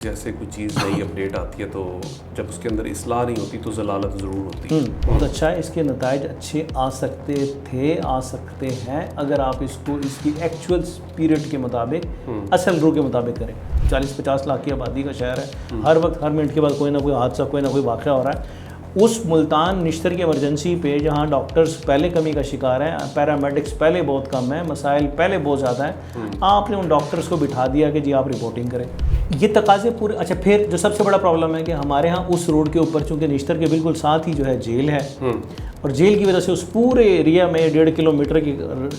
جیسے کوئی چیز نئی اپڈیٹ آتی ہے تو جب اس کے اندر اصلاح نہیں ہوتی تو ضلالت ضرور ہوتی ہے۔ بہت اچھا ہے، اس کے نتائج اچھے آ سکتے ہیں اگر آپ اس کو اس کی ایکچوئل پیریڈ کے مطابق اصل رو کے مطابق کریں۔ 40-50 لاکھ کی آبادی کا شہر ہے، ہر وقت ہر منٹ کے بعد کوئی نہ کوئی حادثہ، کوئی نہ کوئی واقعہ ہو رہا ہے۔ اس ملتان نشتر کی ایمرجنسی پہ جہاں ڈاکٹرز پہلے کمی کا شکار ہیں، پیرامیڈکس پہلے بہت کم ہیں، مسائل پہلے بہت زیادہ ہیں، آپ نے ان ڈاکٹرز کو بٹھا دیا کہ جی آپ رپورٹنگ کریں۔ یہ تقاضے پورے اچھا پھر جو سب سے بڑا پرابلم ہے کہ ہمارے ہاں اس روڈ کے اوپر چونکہ نشتر کے بالکل ساتھ ہی جو ہے جیل ہے، اور جیل کی وجہ سے اس پورے ایریا میں 1.5 کلومیٹر کے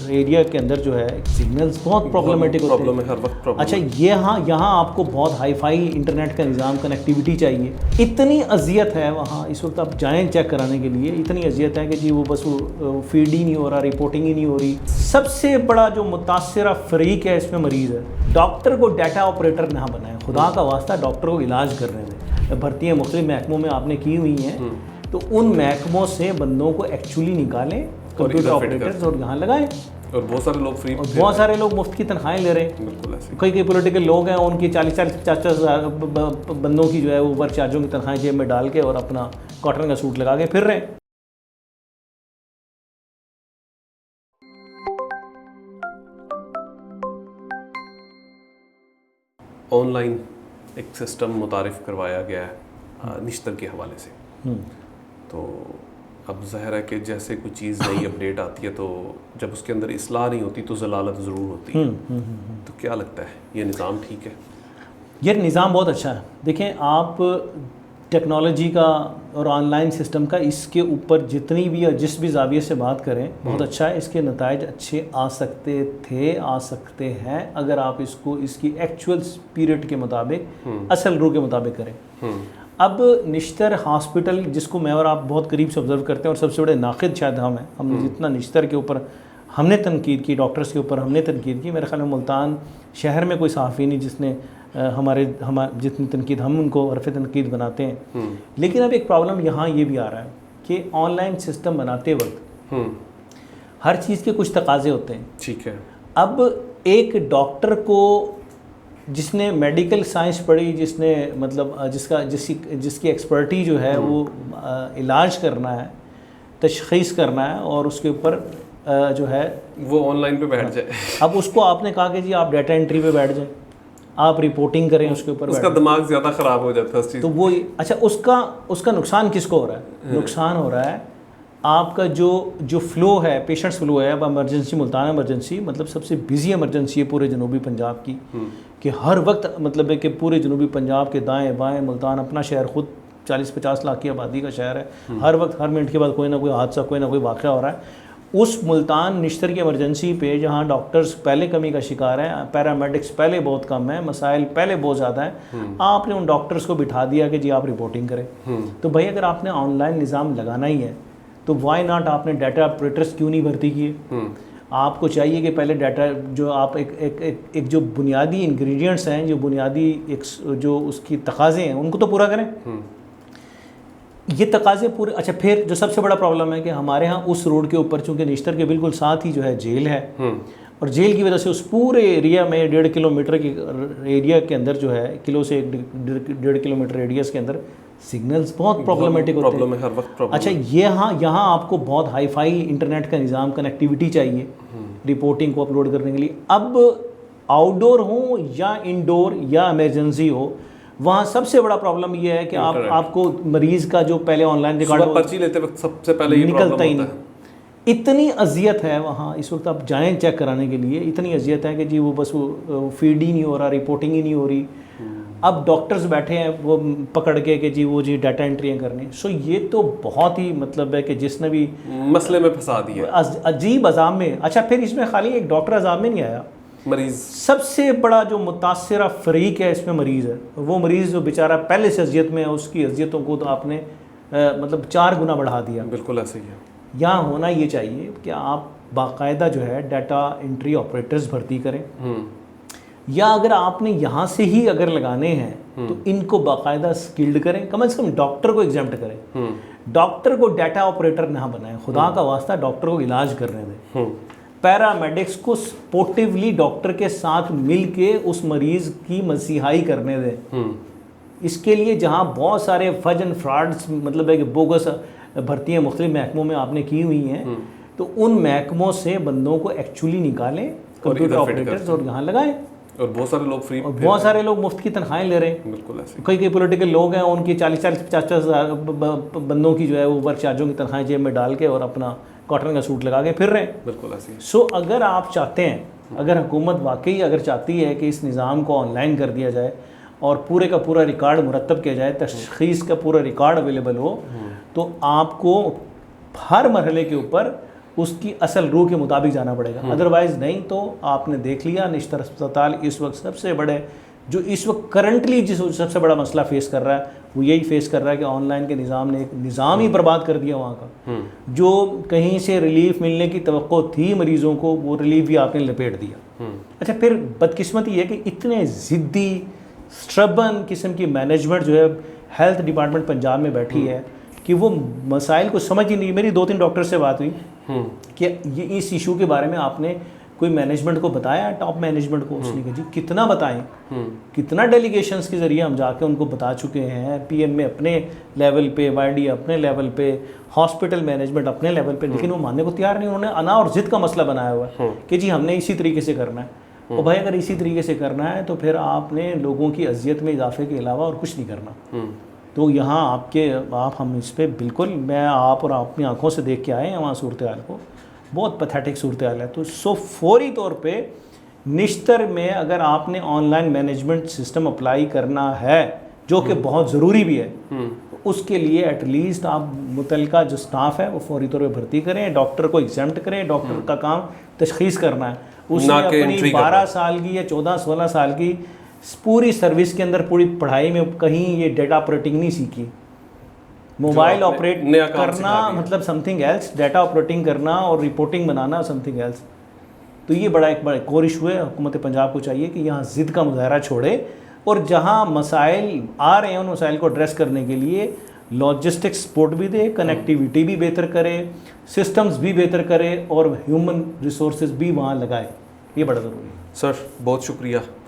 ایریا کے اندر جو ہے سگنلز بہت پرابلمٹک ہوتے ہیں۔ ہر وقت پرابلم۔ اچھا یہاں آپ کو بہت ہائی فائی انٹرنیٹ کا نظام، کنیکٹیوٹی چاہیے۔ اتنی اذیت ہے وہاں اس وقت، آپ جائیں چیک کرانے کے لیے، اتنی اذیت ہے کہ جی وہ بس وہ فیڈ ہی نہیں ہو رہا، رپورٹنگ ہی نہیں ہو رہی۔ سب سے بڑا جو متاثرہ فریق ہے اس میں مریض ہے۔ ڈاکٹر کو ڈیٹا آپریٹر نہ بنائیں، خدا کا واسطہ ڈاکٹر کو علاج کرنے دیں۔ بھرتیاں مختلف محکموں میں آپ نے کی ہوئی ہیں، تو ان محکموں سے بندوں کو ایکچولی نکالیں، کمپیوٹر آپریٹرز، اور یہاں لگائیں۔ اور بہت سارے لوگ فری، بہت سارے لوگ مفت کی تنخواہیں لے رہے ہیں۔ بالکل ایسے کئی پولیٹیکل لوگ ہیں، ان کی 40-50 ہزار بندوں کی جو ہے اوور چارجوں کی تنخواہیں جیب میں ڈال کے اور اپنا کاٹن کا سوٹ لگا کے پھر رہے ہیں۔ آن لائن ایک سسٹم متعارف کروایا گیا ہے نشتر کے حوالے سے، تو اب ظاہر ہے کہ جیسے کوئی چیز نئی اپڈیٹ آتی ہے تو جب اس کے اندر اصلاح نہیں ہوتی تو ضلالت ضرور ہوتی ہے۔ تو کیا لگتا ہے یہ نظام ٹھیک ہے؟ یہ نظام بہت اچھا ہے۔ دیکھیں آپ ٹیکنالوجی کا اور آن لائن سسٹم کا اس کے اوپر جتنی بھی اور جس بھی زاویے سے بات کریں، بہت اچھا ہے۔ اس کے نتائج اچھے آ سکتے ہیں اگر آپ اس کو اس کی ایکچوئل پیریڈ کے مطابق اصل رو کے مطابق کریں۔ اب نشتر ہاسپٹل، جس کو میں اور آپ بہت قریب سے آبزرو کرتے ہیں، اور سب سے بڑے ناقد شاید ہم ہیں، ہم نے جتنا نشتر کے اوپر ہم نے تنقید کی، ڈاکٹرز کے اوپر ہم نے تنقید کی، میرے خیال میں ملتان شہر میں کوئی صحافی نہیں جس نے جتنی تنقید ہم ان کو حرف تنقید بناتے ہیں۔ لیکن اب ایک پرابلم یہاں یہ بھی آ رہا ہے کہ آن لائن سسٹم بناتے وقت ہر چیز کے کچھ تقاضے ہوتے ہیں۔ ٹھیک ہے۔ اب ایک ڈاکٹر کو جس نے میڈیکل سائنس پڑھی، جس نے مطلب جس کی ایکسپرٹی جو ہے وہ علاج کرنا ہے، تشخیص کرنا ہے، اور اس کے اوپر جو ہے وہ آن لائن پہ بیٹھ جائے۔ اب اس کو آپ نے کہا کہ جی آپ ڈیٹا انٹری پہ بیٹھ جائیں، آپ رپورٹنگ کریں اس کے اوپر، اس کا دماغ زیادہ خراب ہو جاتا ہے اس چیز۔ تو وہ اچھا اس کا نقصان کس کو ہو رہا ہے؟ نقصان ہو رہا ہے آپ کا جو فلو ہے، پیشنٹس فلو ہے۔ اب ایمرجنسی، ملتان ایمرجنسی مطلب سب سے بزی ایمرجنسی ہے پورے جنوبی پنجاب کی، کہ ہر وقت مطلب ہے کہ پورے جنوبی پنجاب کے دائیں بائیں، ملتان اپنا شہر خود 40-50 لاکھ کی آبادی کا شہر ہے، ہر وقت ہر منٹ کے بعد کوئی نہ کوئی حادثہ، کوئی نہ کوئی واقعہ ہو رہا ہے۔ اس ملتان نشتر کی ایمرجنسی پہ جہاں ڈاکٹرز پہلے کمی کا شکار ہیں، پیرامیڈکس پہلے بہت کم ہیں، مسائل پہلے بہت زیادہ ہیں، آپ نے ان ڈاکٹرز کو بٹھا دیا کہ جی آپ رپورٹنگ کریں۔ تو بھائی اگر آپ نے آن لائن نظام لگانا ہی ہے تو وائی ناٹ آپ نے ڈیٹا آپریٹرز کیوں نہیں بھرتی کیے؟ آپ کو چاہیے کہ پہلے ڈیٹا جو آپ ایک جو بنیادی انگریڈینٹس ہیں، جو بنیادی جو اس کی تقاضے ہیں، ان کو تو پورا کریں۔ یہ تقاضے پورے اچھا پھر جو سب سے بڑا پرابلم ہے کہ ہمارے ہاں اس روڈ کے اوپر چونکہ نشتر کے بالکل ساتھ ہی جو ہے جیل ہے، اور جیل کی وجہ سے اس پورے ایریا میں 1.5 کلومیٹر کے ایریا کے اندر جو ہے، کلو سے 1.5 کلومیٹر ریڈیس کے اندر سگنلز بہت پرابلمٹک ہوتے ہیں۔ ہر وقت پرابلم۔ اچھا یہاں آپ کو بہت ہائی فائی انٹرنیٹ کا نظام، کنیکٹیوٹی چاہیے رپورٹنگ کو اپلوڈ کرنے کے لیے۔ اب آؤٹ ڈور ہوں یا انڈور یا ایمرجنسی ہو، وہاں سب سے بڑا پرابلم یہ ہے کہ آپ کو مریض کا جو پہلے آن لائن ریکارڈ پرچی لیتے وقت سب سے پہلے یہ نکلتا ہی نہیں۔ اتنی اذیت ہے وہاں اس وقت، آپ جائیں چیک کرانے کے لیے، اتنی اذیت ہے کہ جی وہ بس وہ فیڈ ہی نہیں ہو رہا، رپورٹنگ ہی نہیں ہو رہی۔ اب ڈاکٹرز بیٹھے ہیں وہ پکڑ کے کہ جی وہ ڈیٹا انٹریاں کرنی۔ سو یہ تو بہت ہی مطلب ہے کہ جس نے بھی مسئلے میں پھنسا دیا، عجیب عذاب میں۔ اچھا پھر اس میں خالی ایک ڈاکٹر عذاب میں نہیں آیا، مریض سب سے بڑا جو متاثرہ فریق ہے اس میں مریض ہے۔ وہ مریض جو بیچارہ پہلے سے اذیت میں ہے، اس کی اذیتوں کو تو آپ نے مطلب 4 گنا بڑھا دیا۔ بالکل ایسے ہی ہے۔ یہاں ہونا یہ چاہیے کہ آپ باقاعدہ جو ہے ڈیٹا انٹری آپریٹرز بھرتی کریں، یا اگر آپ نے یہاں سے ہی اگر لگانے ہیں تو ان کو باقاعدہ سکلڈ کریں، کم از کم ڈاکٹر کو ایگزامپٹ کریں۔ ڈاکٹر کو ڈیٹا آپریٹر نہ بنائیں، خدا کا واسطہ ڈاکٹر کو علاج کرنے دیں۔ پیرامیڈکس کو سپورٹیولی ڈاکٹر کے ساتھ مل کے اس مریض کی مسیحائی کرنے دیں۔ اس کے لیے جہاں بہت سارے فج اینڈ فراڈس مطلب ہے کہ بوگس بھرتیاں مختلف محکموں میں آپ نے کی ہوئی ہیں، تو ان محکموں سے بندوں کو ایکچولی نکالیں کمپیوٹر آپریٹرز اور یہاں لگائیں. اور بہت سارے لوگ فری، اور بہت سارے لوگ مفت کی تنخواہیں لے رہے ہیں. بالکل ایسے کئی پولیٹیکل لوگ ہیں ان کی 40-50 ہزار بندوں کی جو ہے وہ ورک چارجوں کی تنخواہیں جیب میں ڈال کے اور اپنا کاٹن کا سوٹ لگا کے پھر رہے ہیں. بالکل ایسے. سو اگر آپ چاہتے ہیں، اگر حکومت واقعی اگر چاہتی ہے کہ اس نظام کو آن لائن کر دیا جائے اور پورے کا پورا ریکارڈ مرتب کیا جائے، تشخیص کا پورا ریکارڈ اویلیبل ہو، تو آپ کو ہر مرحلے کے اوپر اس کی اصل روح کے مطابق جانا پڑے گا. ادروائز نہیں تو آپ نے دیکھ لیا نشتر اسپتال اس وقت سب سے بڑے جو اس وقت کرنٹلی جس سب سے بڑا مسئلہ فیس کر رہا ہے وہ یہی فیس کر رہا ہے کہ آن لائن کے نظام نے ایک نظام ہی برباد کر دیا وہاں کا. جو کہیں سے ریلیف ملنے کی توقع تھی مریضوں کو، وہ ریلیف بھی آپ نے لپیٹ دیا. اچھا پھر بدقسمتی یہ کہ اتنے ضدی اسٹربن قسم کی مینجمنٹ جو ہے ہیلتھ ڈپارٹمنٹ پنجاب میں بیٹھی ہے کہ وہ مسائل کو سمجھ ہی نہیں. میری 2-3 ڈاکٹر سے بات ہوئی کہ یہ اس ایشو کے بارے میں آپ نے کوئی مینجمنٹ کو بتایا، ٹاپ مینجمنٹ کو؟ اس نے کہا جی کتنا بتائیں، کتنا ڈیلیگیشنز کے ذریعے ہم جا کے ان کو بتا چکے ہیں، پی ایم میں اپنے لیول پہ، وائی ڈی اپنے لیول پہ، ہاسپٹل مینجمنٹ اپنے لیول پہ، لیکن وہ ماننے کو تیار نہیں. انہوں نے انا اور ضد کا مسئلہ بنایا ہوا ہے کہ جی ہم نے اسی طریقے سے کرنا ہے. اور بھائی اگر اسی طریقے سے کرنا ہے تو پھر آپ نے لوگوں کی اذیت میں اضافے کے علاوہ اور کچھ نہیں کرنا. تو یہاں ہم اس پہ بالکل، میں آپ اور اپنی آنکھوں سے دیکھ کے آئے ہیں وہاں صورتحال کو، بہت پیتھیٹک صورتحال ہے. تو فوری طور پہ نشتر میں اگر آپ نے on line management system apply کرنا ہے جو کہ بہت ضروری بھی ہے، اس کے لیے ایٹ لیسٹ آپ متعلقہ جو سٹاف ہے وہ فوری طور پہ بھرتی کریں، ڈاکٹر کو ایگزیمپٹ کریں. ڈاکٹر کا کام تشخیص کرنا ہے، اس نے اپنی 12 سال کی یا 14-16 سال کی پوری سروس کے اندر پوری پڑھائی میں کہیں یہ ڈیٹا آپریٹنگ نہیں سیکھی. موبائل آپریٹ کرنا مطلب something else, data operating کرنا اور رپورٹنگ بنانا سم تھنگ ایلس. تو یہ ایک بڑا کور ایشو ہے. حکومت پنجاب کو چاہیے کہ یہاں ضد کا مظاہرہ چھوڑے اور جہاں مسائل آ رہے ہیں ان مسائل کو ایڈریس کرنے کے لیے لاجسٹک سپورٹ بھی دے، کنیکٹیویٹی بھی بہتر کرے، سسٹمز بھی بہتر کرے اور ہیومن ریسورسز بھی وہاں لگائے. یہ بڑا ضروری ہے. سر بہت شکریہ